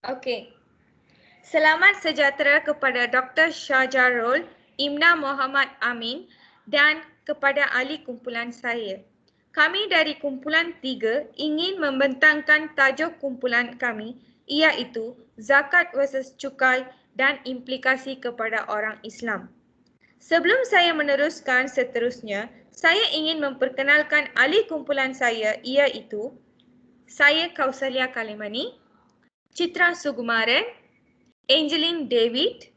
Okey. Selamat sejahtera kepada Dr. Syajarul, Imna Muhammad Amin dan kepada ahli kumpulan saya. Kami dari kumpulan 3 ingin membentangkan tajuk kumpulan kami iaitu Zakat versus Cukai dan implikasi kepada orang Islam. Sebelum saya meneruskan seterusnya, saya ingin memperkenalkan ahli kumpulan saya iaitu saya Kausalia Kalimani, Citra Sugumaran, Angeline David,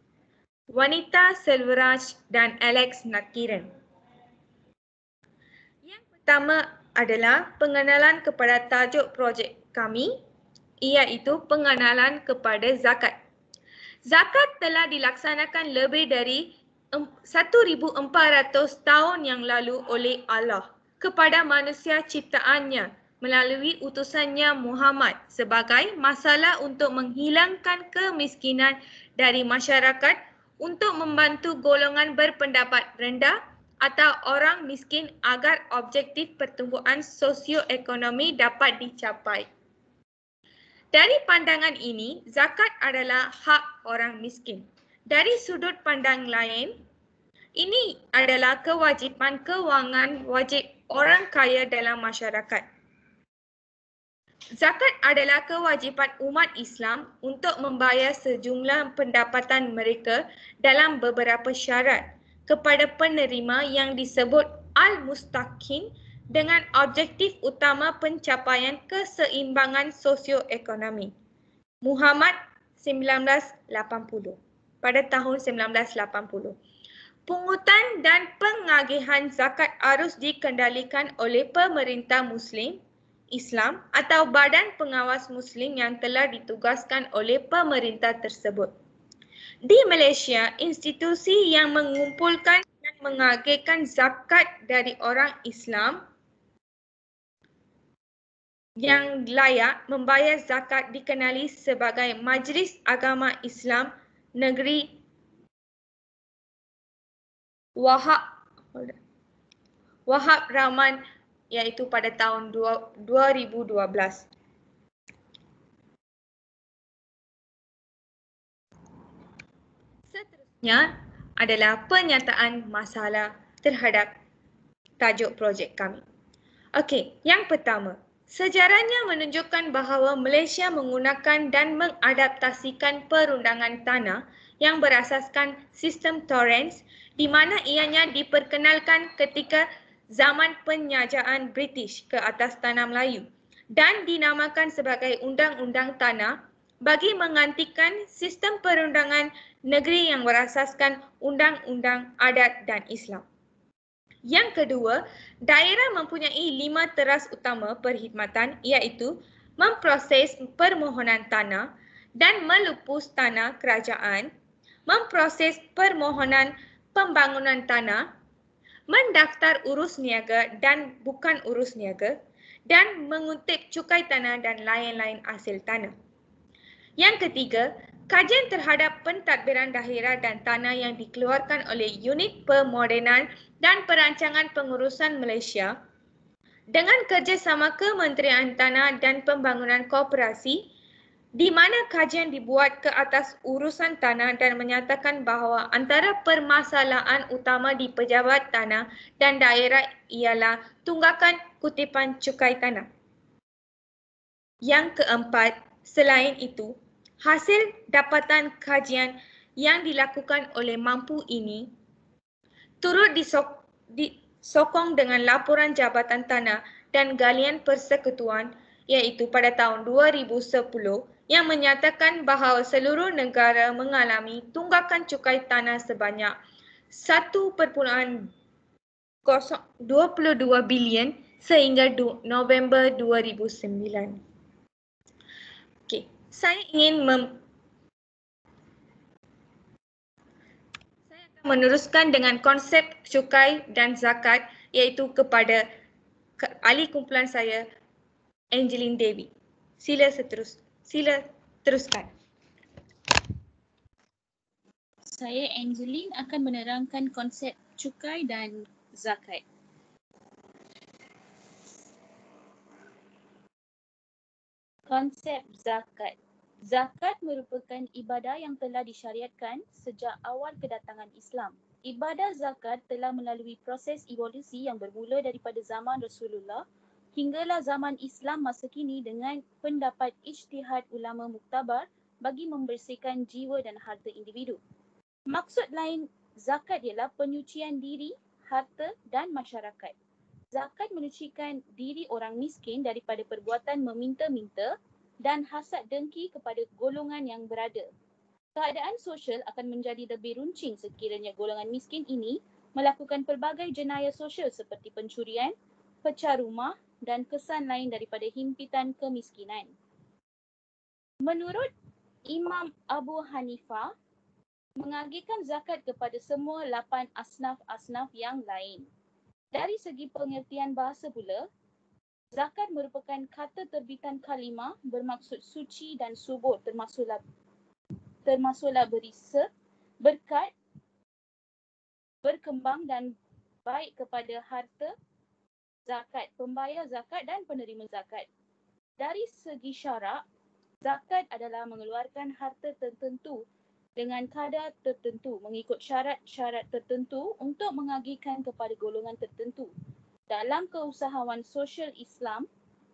Wanita Selvaraj dan Alex Nakiran. Yang pertama adalah pengenalan kepada tajuk projek kami iaitu pengenalan kepada zakat. Zakat telah dilaksanakan lebih dari 1400 tahun yang lalu oleh Allah kepada manusia ciptaannya melalui utusannya Muhammad sebagai masalah untuk menghilangkan kemiskinan dari masyarakat, untuk membantu golongan berpendapat rendah atau orang miskin agar objektif pertumbuhan sosioekonomi dapat dicapai. Dari pandangan ini, zakat adalah hak orang miskin. Dari sudut pandang lain, ini adalah kewajipan kewangan wajib orang kaya dalam masyarakat. Zakat adalah kewajipan umat Islam untuk membayar sejumlah pendapatan mereka dalam beberapa syarat kepada penerima yang disebut al-mustaqim dengan objektif utama pencapaian keseimbangan sosioekonomi. Muhammad 1980 pada tahun 1980. Pungutan dan pengagihan zakat harus dikendalikan oleh pemerintah Muslim Islam atau badan pengawas Muslim yang telah ditugaskan oleh pemerintah tersebut. Di Malaysia, institusi yang mengumpulkan dan mengagihkan zakat dari orang Islam yang layak membayar zakat dikenali sebagai Majlis Agama Islam Negeri Wahab Rahman iaitu pada tahun 2012. Seterusnya adalah penyataan masalah terhadap tajuk projek kami. Okey, yang pertama, sejarahnya menunjukkan bahawa Malaysia menggunakan dan mengadaptasikan perundangan tanah yang berasaskan sistem Torrens di mana ianya diperkenalkan ketika zaman penjajaan British ke atas tanah Melayu dan dinamakan sebagai Undang-Undang Tanah bagi menggantikan sistem perundangan negeri yang berasaskan Undang-Undang Adat dan Islam. Yang kedua, daerah mempunyai 5 teras utama perkhidmatan iaitu memproses permohonan tanah dan melupus tanah kerajaan, memproses permohonan pembangunan tanah, mendaftar urus niaga dan bukan urus niaga, dan mengutip cukai tanah dan lain-lain hasil tanah. Yang ketiga, kajian terhadap pentadbiran daerah dan tanah yang dikeluarkan oleh Unit Pemodenan dan Perancangan Pengurusan Malaysia dengan kerjasama Kementerian Tanah dan Pembangunan Koperasi di mana kajian dibuat ke atas urusan tanah dan menyatakan bahawa antara permasalahan utama di pejabat tanah dan daerah ialah tunggakan kutipan cukai tanah. Yang keempat, selain itu, hasil dapatan kajian yang dilakukan oleh Mampu ini turut disokong dengan laporan Jabatan Tanah dan Galian Persekutuan iaitu pada tahun 2010 yang menyatakan bahawa seluruh negara mengalami tunggakan cukai tanah sebanyak 1.22 bilion sehingga November 2009. Okey, saya akan meneruskan dengan konsep cukai dan zakat iaitu kepada ahli kumpulan saya, Angeline David. Sila teruskan. Saya Angeline akan menerangkan konsep cukai dan zakat. Konsep zakat. Zakat merupakan ibadah yang telah disyariatkan sejak awal kedatangan Islam. Ibadah zakat telah melalui proses evolusi yang bermula daripada zaman Rasulullah hinggalah zaman Islam masa kini dengan pendapat ijtihad ulama muktabar bagi membersihkan jiwa dan harta individu. Maksud lain zakat ialah penyucian diri, harta dan masyarakat. Zakat menyucikan diri orang miskin daripada perbuatan meminta-minta dan hasad dengki kepada golongan yang berada. Keadaan sosial akan menjadi lebih runcing sekiranya golongan miskin ini melakukan pelbagai jenayah sosial seperti pencurian, pecah rumah dan kesan lain daripada himpitan kemiskinan. Menurut Imam Abu Hanifah, mengagihkan zakat kepada semua 8 asnaf-asnaf yang lain. Dari segi pengertian bahasa pula, zakat merupakan kata terbitan kalimah bermaksud suci dan subur termasuklah berisa, berkat, berkembang dan baik kepada harta zakat, pembayar zakat dan penerima zakat. Dari segi syarak, zakat adalah mengeluarkan harta tertentu dengan kadar tertentu mengikut syarat-syarat tertentu untuk mengagihkan kepada golongan tertentu. Dalam keusahawan sosial Islam,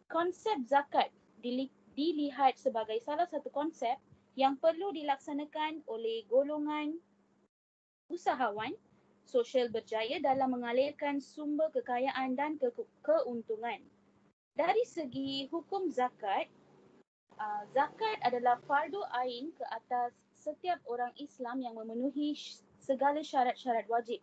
konsep zakat dilihat sebagai salah satu konsep yang perlu dilaksanakan oleh golongan usahawan sosial berjaya dalam mengalirkan sumber kekayaan dan keuntungan. Dari segi hukum zakat, zakat adalah fardu ain ke atas setiap orang Islam yang memenuhi segala syarat-syarat wajib.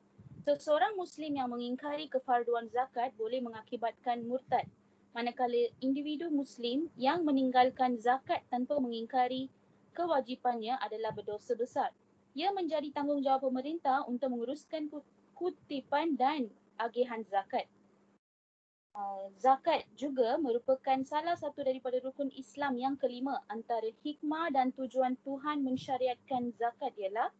Seseorang Muslim yang mengingkari kefarduan zakat boleh mengakibatkan murtad, manakala individu Muslim yang meninggalkan zakat tanpa mengingkari kewajipannya adalah berdosa besar. Ia menjadi tanggungjawab pemerintah untuk menguruskan kutipan dan agihan zakat. Zakat juga merupakan salah satu daripada rukun Islam yang kelima. Antara hikmah dan tujuan Tuhan mensyariatkan zakat ialah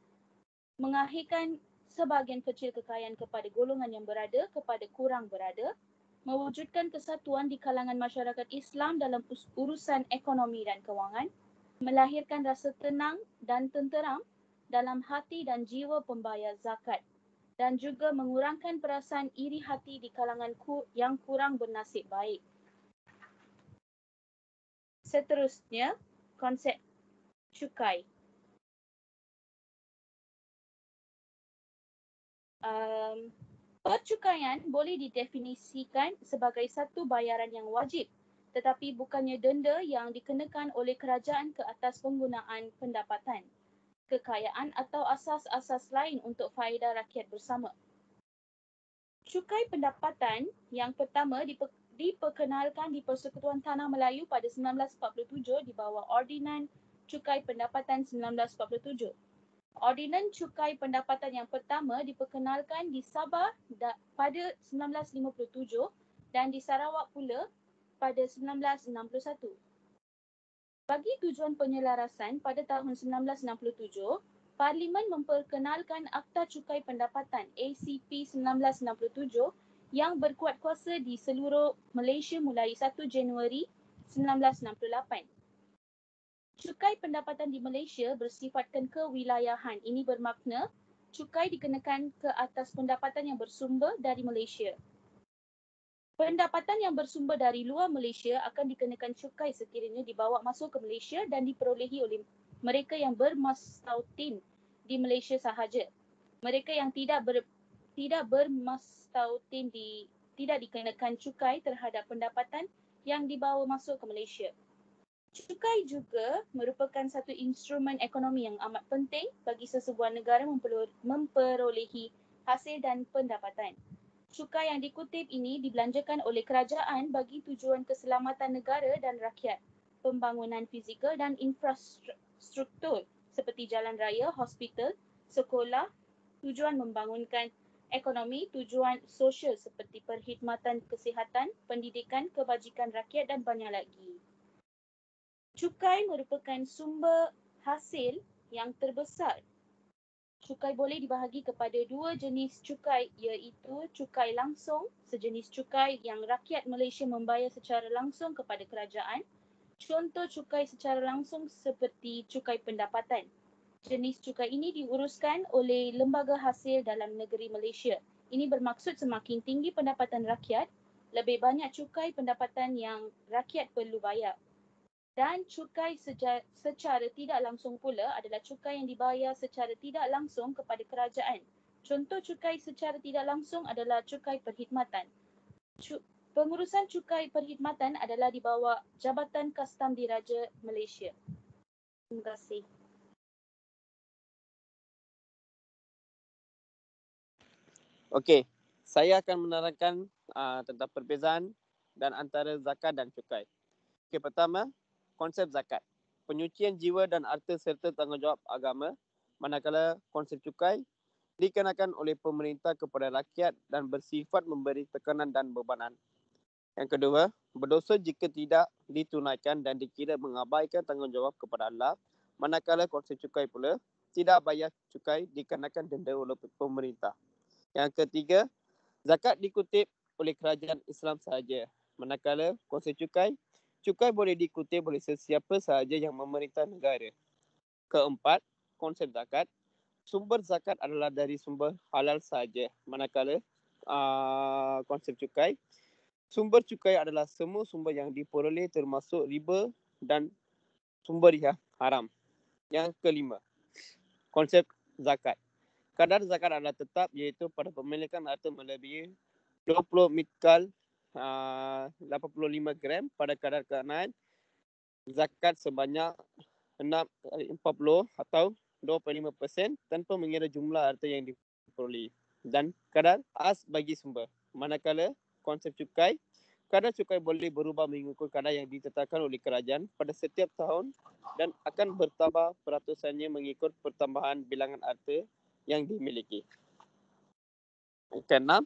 mengakhirkan sebahagian kecil kekayaan kepada golongan yang berada kepada kurang berada, mewujudkan kesatuan di kalangan masyarakat Islam dalam urusan ekonomi dan kewangan, melahirkan rasa tenang dan tenteram dalam hati dan jiwa pembayar zakat dan juga mengurangkan perasaan iri hati di kalangan yang kurang bernasib baik. Seterusnya, konsep cukai. Percukaian boleh didefinisikan sebagai satu bayaran yang wajib, tetapi bukannya denda yang dikenakan oleh kerajaan ke atas penggunaan pendapatan, kekayaan atau asas-asas lain untuk faedah rakyat bersama. Cukai pendapatan yang pertama diperkenalkan di Persekutuan Tanah Melayu pada 1947 di bawah Ordinan Cukai Pendapatan 1947. Ordinan Cukai Pendapatan yang pertama diperkenalkan di Sabah pada 1957 dan di Sarawak pula pada 1961. Bagi tujuan penyelarasan, pada tahun 1967, Parlimen memperkenalkan Akta Cukai Pendapatan ACP 1967 yang berkuat kuasa di seluruh Malaysia mulai 1 Januari 1968. Cukai pendapatan di Malaysia bersifatkan kewilayahan. Ini bermakna cukai dikenakan ke atas pendapatan yang bersumber dari Malaysia. Pendapatan yang bersumber dari luar Malaysia akan dikenakan cukai sekiranya dibawa masuk ke Malaysia dan diperolehi oleh mereka yang bermastautin di Malaysia sahaja. Mereka yang tidak bermastautin tidak dikenakan cukai terhadap pendapatan yang dibawa masuk ke Malaysia. Cukai juga merupakan satu instrumen ekonomi yang amat penting bagi sesebuah negara memperolehi hasil dan pendapatan. Cukai yang dikutip ini dibelanjakan oleh kerajaan bagi tujuan keselamatan negara dan rakyat, pembangunan fizikal dan infrastruktur seperti jalan raya, hospital, sekolah, tujuan membangunkan ekonomi, tujuan sosial seperti perkhidmatan kesihatan, pendidikan, kebajikan rakyat dan banyak lagi. Cukai merupakan sumber hasil yang terbesar. Cukai boleh dibahagi kepada dua jenis cukai, iaitu cukai langsung, sejenis cukai yang rakyat Malaysia membayar secara langsung kepada kerajaan, Contoh cukai secara langsung seperti cukai pendapatan. Jenis cukai ini diuruskan oleh Lembaga Hasil Dalam Negeri Malaysia. Ini bermaksud semakin tinggi pendapatan rakyat, lebih banyak cukai pendapatan yang rakyat perlu bayar. Dan cukai secara tidak langsung pula adalah cukai yang dibayar secara tidak langsung kepada kerajaan. Contoh cukai secara tidak langsung adalah cukai perkhidmatan. Pengurusan cukai perkhidmatan adalah di bawah Jabatan Kastam Diraja Malaysia. Terima kasih. Okey, saya akan menerangkan tentang perbezaan dan antara zakat dan cukai. Okey, pertama, konsep zakat. Penyucian jiwa dan harta serta tanggungjawab agama, manakala konsep cukai dikenakan oleh pemerintah kepada rakyat dan bersifat memberi tekanan dan bebanan. Yang kedua, berdosa jika tidak ditunaikan dan dikira mengabaikan tanggungjawab kepada Allah, manakala konsep cukai pula tidak bayar cukai dikenakan denda oleh pemerintah. Yang ketiga, zakat dikutip oleh kerajaan Islam sahaja, manakala konsep cukai boleh dikutip oleh sesiapa sahaja yang memerintah negara. Keempat, konsep zakat. Sumber zakat adalah dari sumber halal sahaja, manakala konsep cukai, sumber cukai adalah semua sumber yang diperoleh termasuk riba dan sumber yang haram. Yang kelima, konsep zakat. Kadar zakat adalah tetap, iaitu pada pemilikan harta melebihi 20 mitkal 85 gram pada kadar kekanan, zakat sebanyak 6 kali 40 atau 25% tanpa mengira jumlah harta yang diperoleh, dan kadar as bagi sumber. Manakala konsep cukai, kadar cukai boleh berubah mengikut kadar yang ditetapkan oleh kerajaan pada setiap tahun dan akan bertambah peratusannya mengikut pertambahan bilangan harta yang dimiliki. Keenam,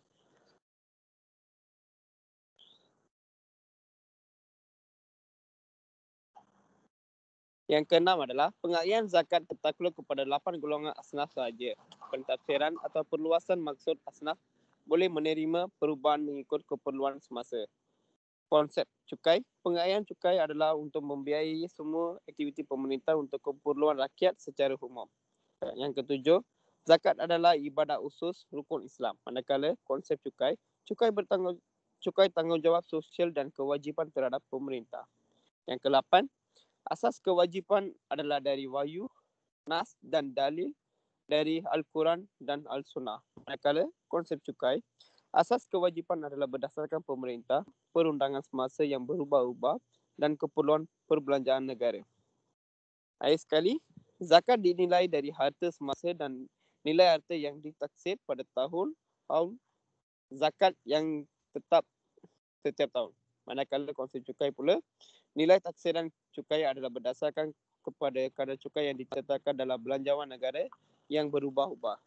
adalah pengalihan zakat tertakluk kepada 8 golongan asnaf sahaja. Pentafsiran atau perluasan maksud asnaf boleh menerima perubahan mengikut keperluan semasa. Konsep cukai. Pengalihan cukai adalah untuk membiayai semua aktiviti pemerintah untuk keperluan rakyat secara umum. Yang ketujuh, zakat adalah ibadah usus rukun Islam. Manakala konsep cukai tanggungjawab sosial dan kewajipan terhadap pemerintah. Yang ke-8, asas kewajipan adalah dari wahyu, nas dan dalil dari Al-Quran dan Al-Sunnah. Manakala konsep cukai, asas kewajipan adalah berdasarkan pemerintah, perundangan semasa yang berubah-ubah dan keperluan perbelanjaan negara. Akhir sekali, zakat dinilai dari harta semasa dan nilai harta yang ditaksir pada tahun zakat yang tetap setiap tahun. Manakala konsep cukai pula, nilai taksiran cukai adalah berdasarkan kepada kadar cukai yang ditetapkan dalam belanjawan negara yang berubah-ubah.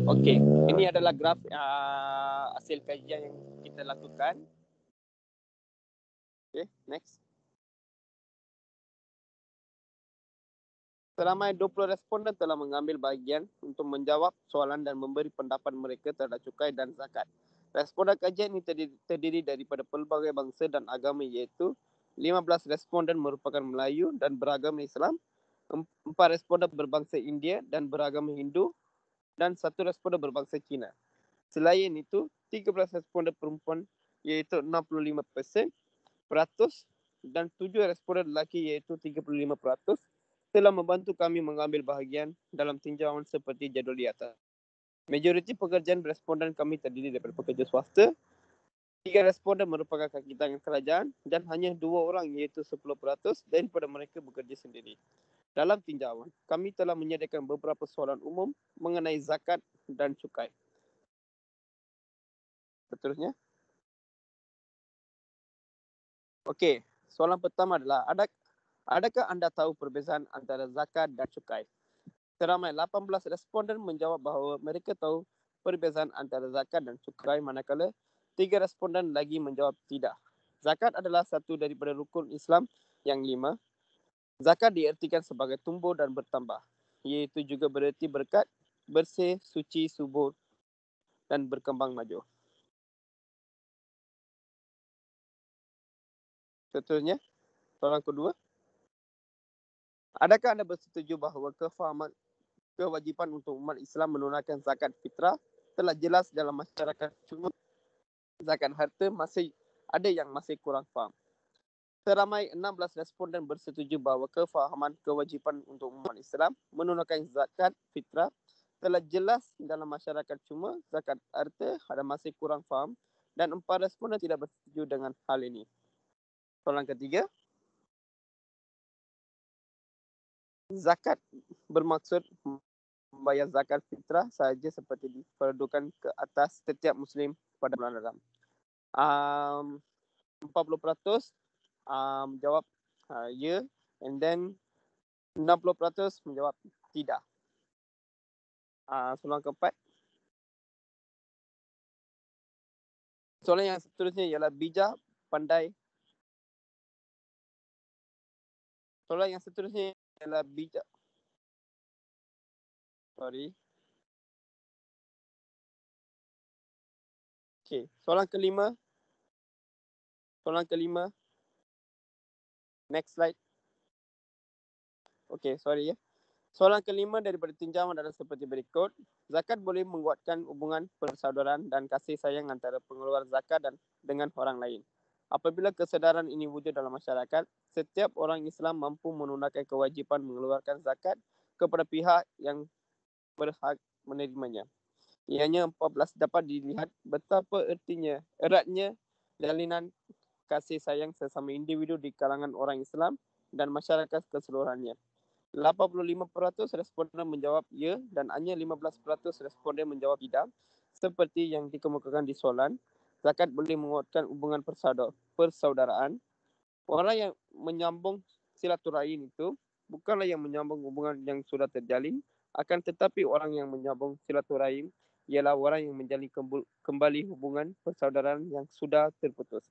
Okey, ini adalah graf hasil kajian yang kita lakukan. Okey, next. Seramai 20 responden telah mengambil bahagian untuk menjawab soalan dan memberi pendapat mereka terhadap cukai dan zakat. Responden kajian ini terdiri daripada pelbagai bangsa dan agama, iaitu 15 responden merupakan Melayu dan beragama Islam, 4 responden berbangsa India dan beragama Hindu, dan 1 responden berbangsa Cina. Selain itu, 13 responden perempuan, iaitu 65% dan 7 responden lelaki, iaitu 35%, telah membantu kami mengambil bahagian dalam tinjauan seperti jadual di atas. Majoriti pekerjaan responden kami terdiri daripada pekerja swasta, 3 responden merupakan kaki tangan kerajaan dan hanya 2 orang, iaitu 10% daripada mereka bekerja sendiri. Dalam tinjauan, kami telah menyediakan beberapa soalan umum mengenai zakat dan cukai. Seterusnya. Okey, soalan pertama adalah adakah anda tahu perbezaan antara zakat dan cukai? Seramai 18 responden menjawab bahawa mereka tahu perbezaan antara zakat dan cukai, manakala 3 responden lagi menjawab tidak. Zakat adalah satu daripada rukun Islam yang 5. Zakat diertikan sebagai tumbuh dan bertambah, iaitu juga bererti berkat, bersih, suci, subur dan berkembang maju. Seterusnya, soalan kedua. Adakah anda bersetuju bahawa kewajipan untuk umat Islam menunaikan zakat fitrah telah jelas dalam masyarakat, cuma zakat harta masih ada yang masih kurang faham? Seramai 16 responden bersetuju bahawa kefahaman kewajipan untuk umat Islam menunaikan zakat fitrah telah jelas dalam masyarakat, cuma zakat harta ada masih kurang faham, dan 4 responden tidak bersetuju dengan hal ini. Soalan ketiga. Zakat bermaksud membayar zakat fitrah sahaja seperti diperdukan ke atas setiap Muslim pada bulan Ramadan. 40% menjawab ya, and then 60% menjawab tidak. Soalan keempat. Soalan yang seterusnya ialah bijak, pandai. Soalan yang seterusnya ialah bijak. Okey, soalan kelima. Next slide. Okey, sorry ya. Soalan kelima daripada tinjauan adalah seperti berikut. Zakat boleh menguatkan hubungan persaudaraan dan kasih sayang antara pengeluar zakat dan dengan orang lain. Apabila kesedaran ini wujud dalam masyarakat, setiap orang Islam mampu menunaikan kewajipan mengeluarkan zakat kepada pihak yang berhak menerimanya. Ianya 14 dapat dilihat betapa eratnya jalinan kasih sayang sesama individu di kalangan orang Islam dan masyarakat keseluruhannya. 85% responden menjawab ya dan hanya 15% responden menjawab tidak. Seperti yang dikemukakan di soalan, zakat boleh menguatkan hubungan persaudaraan. Orang yang menyambung silaturahim itu bukanlah yang menyambung hubungan yang sudah terjalin, akan tetapi orang yang menyambung silaturahim ialah orang yang menjalin kembali hubungan persaudaraan yang sudah terputus.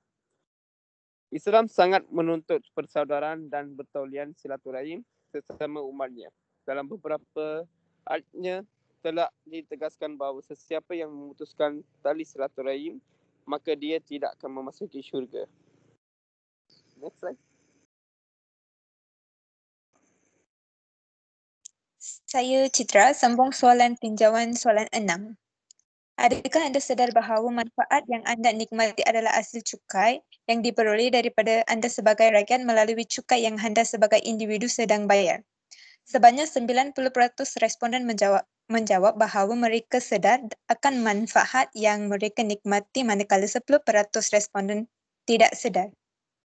Islam sangat menuntut persaudaraan dan bertaulian silaturahim sesama umatnya. Dalam beberapa ayatnya telah ditegaskan bahawa sesiapa yang memutuskan tali silaturahim, maka dia tidak akan memasuki syurga. Next slide. Saya Citra, sambung soalan tinjauan soalan 6. Adakah anda sedar bahawa manfaat yang anda nikmati adalah hasil cukai yang diperoleh daripada anda sebagai rakyat melalui cukai yang anda sebagai individu sedang bayar? Sebanyak 90% responden menjawab bahawa mereka sedar akan manfaat yang mereka nikmati, manakala 10% responden tidak sedar.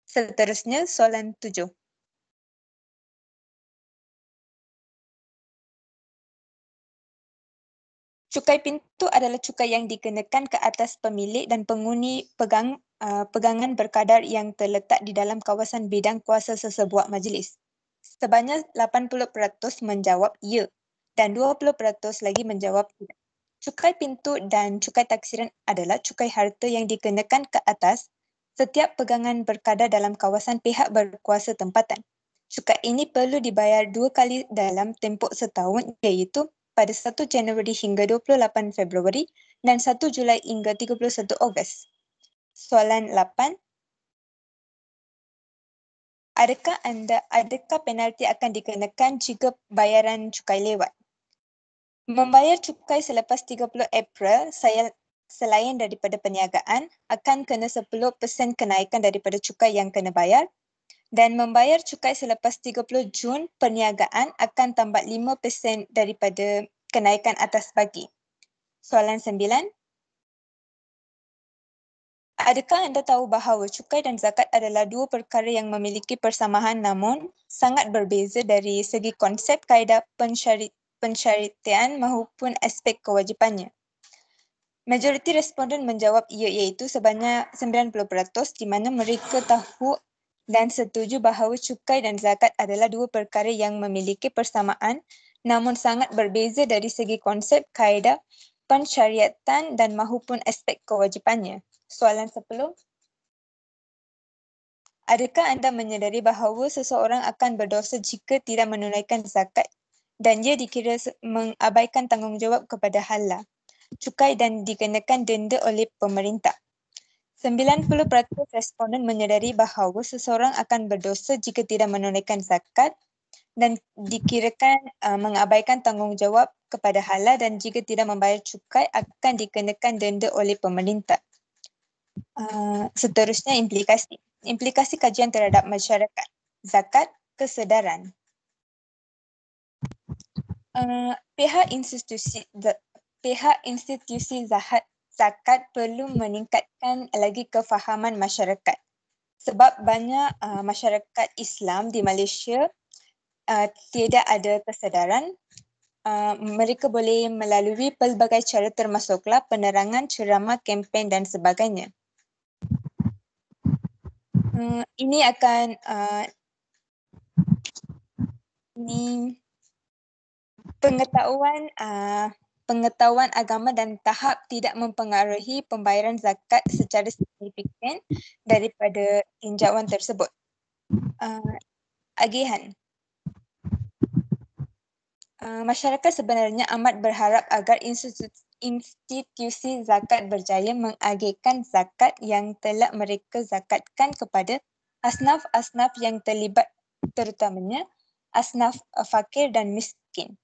Seterusnya, soalan 7. Cukai pintu adalah cukai yang dikenakan ke atas pemilik dan penghuni pegangan berkadar yang terletak di dalam kawasan bidang kuasa sesebuah majlis. Sebanyak 80% menjawab ya dan 20% lagi menjawab tidak. Cukai pintu dan cukai taksiran adalah cukai harta yang dikenakan ke atas setiap pegangan berkadar dalam kawasan pihak berkuasa tempatan. Cukai ini perlu dibayar 2 kali dalam tempoh setahun, iaitu pada 1 Januari hingga 28 Februari dan 1 Julai hingga 31 Ogos. Soalan 8. Adakah penalti akan dikenakan jika bayaran cukai lewat? Membayar cukai selepas 30 April selain daripada perniagaan akan kena 10% kenaikan daripada cukai yang kena bayar, dan membayar cukai selepas 30 Jun perniagaan akan tambah 5% daripada kenaikan atas bagi. Soalan 9. Adakah anda tahu bahawa cukai dan zakat adalah dua perkara yang memiliki persamaan namun sangat berbeza dari segi konsep, kaedah pensyariatan maupun aspek kewajipannya? Majoriti responden menjawab ya, iaitu sebanyak 90%, di mana mereka tahu dan setuju bahawa cukai dan zakat adalah dua perkara yang memiliki persamaan namun sangat berbeza dari segi konsep, kaedah pensyariatan dan maupun aspek kewajipannya. Soalan 10. Adakah anda menyedari bahawa seseorang akan berdosa jika tidak menunaikan zakat dan ia dikira mengabaikan tanggungjawab kepada Allah, cukai dan dikenakan denda oleh pemerintah? 90% responden menyedari bahawa seseorang akan berdosa jika tidak menunaikan zakat dan dikirakan mengabaikan tanggungjawab kepada halal, dan jika tidak membayar cukai akan dikenakan denda oleh pemerintah. Seterusnya implikasi. Implikasi kajian terhadap masyarakat. Zakat, kesedaran. Pihak institusi zakat perlu meningkatkan lagi kefahaman masyarakat. Sebab banyak masyarakat Islam di Malaysia tidak ada kesedaran. Mereka boleh melalui pelbagai cara termasuklah penerangan, ceramah, kempen dan sebagainya. Ini akan pengetahuan agama dan tahap tidak mempengaruhi pembayaran zakat secara signifikan daripada tinjauan tersebut. Agihan. Masyarakat sebenarnya amat berharap agar institusi zakat berjaya mengagihkan zakat yang telah mereka zakatkan kepada asnaf-asnaf yang terlibat, terutamanya asnaf fakir dan miskin.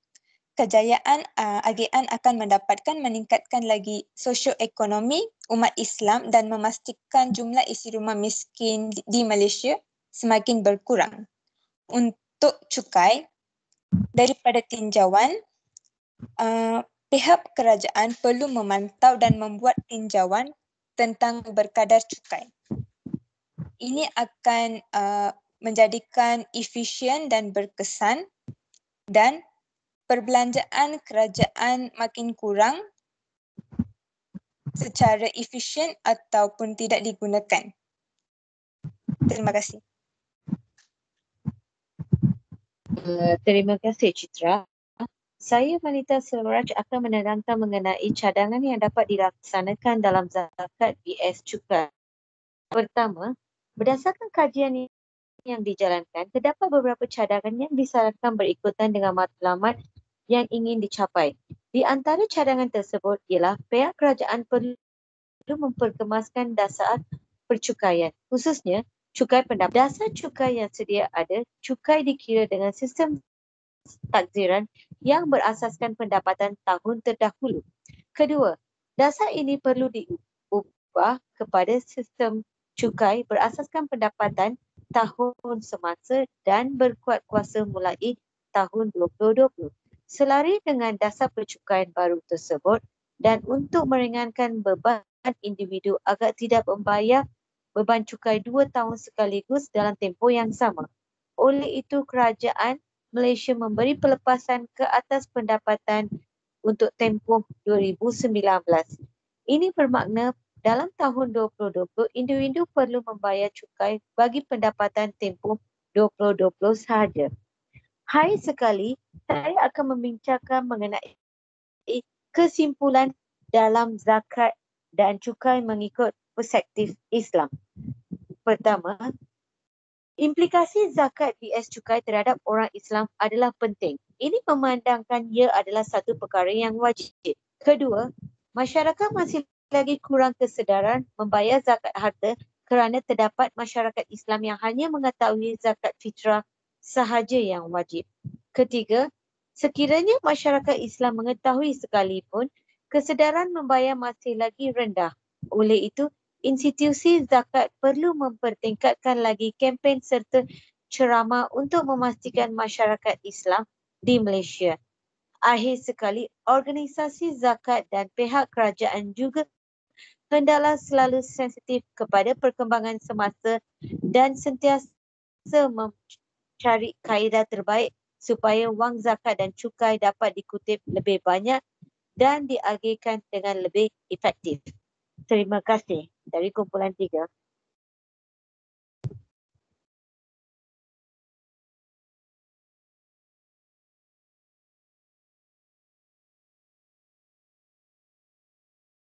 Kejayaan agihan akan meningkatkan lagi sosioekonomi umat Islam dan memastikan jumlah isi rumah miskin di Malaysia semakin berkurang. Untuk cukai, daripada tinjauan, pihak kerajaan perlu memantau dan membuat tinjauan tentang berkadar cukai. Ini akan menjadikan efisien dan berkesan, dan perbelanjaan kerajaan makin kurang secara efisien ataupun tidak digunakan. Terima kasih. Terima kasih Citra. Saya Manita Selvaraj akan menerangkan mengenai cadangan yang dapat dilaksanakan dalam zakat BS cukai. Pertama, berdasarkan kajian yang dijalankan, terdapat beberapa cadangan yang disarankan berikutan dengan matlamat yang ingin dicapai. Di antara cadangan tersebut ialah pihak kerajaan perlu memperkemaskan dasar percukaian, khususnya cukai pendapatan. Dasar cukai yang sedia ada, cukai dikira dengan sistem takdiran yang berasaskan pendapatan tahun terdahulu. Kedua, dasar ini perlu diubah kepada sistem cukai berasaskan pendapatan tahun semasa dan berkuat kuasa mulai tahun 2020. Selari dengan dasar percukaian baru tersebut dan untuk meringankan beban individu agar tidak membayar beban cukai 2 tahun sekaligus dalam tempoh yang sama. Oleh itu, kerajaan Malaysia memberi pelepasan ke atas pendapatan untuk tempoh 2019. Ini bermakna dalam tahun 2020, individu perlu membayar cukai bagi pendapatan tempoh 2020 sahaja. Hai sekali, saya akan membincangkan mengenai kesimpulan dalam zakat dan cukai mengikut perspektif Islam. Pertama, implikasi zakat BS cukai terhadap orang Islam adalah penting. Ini memandangkan ia adalah satu perkara yang wajib. Kedua, masyarakat masih lagi kurang kesedaran membayar zakat harta kerana terdapat masyarakat Islam yang hanya mengetahui zakat fitrah sahaja yang wajib. Ketiga, sekiranya masyarakat Islam mengetahui sekalipun, kesedaran membayar masih lagi rendah. Oleh itu, institusi zakat perlu mempertingkatkan lagi kempen serta ceramah untuk memastikan masyarakat Islam di Malaysia. Akhir sekali, organisasi zakat dan pihak kerajaan juga hendaklah selalu sensitif kepada perkembangan semasa dan sentiasa mencari kaedah terbaik supaya wang zakat dan cukai dapat dikutip lebih banyak dan diagihkan dengan lebih efektif. Terima kasih dari kumpulan 3.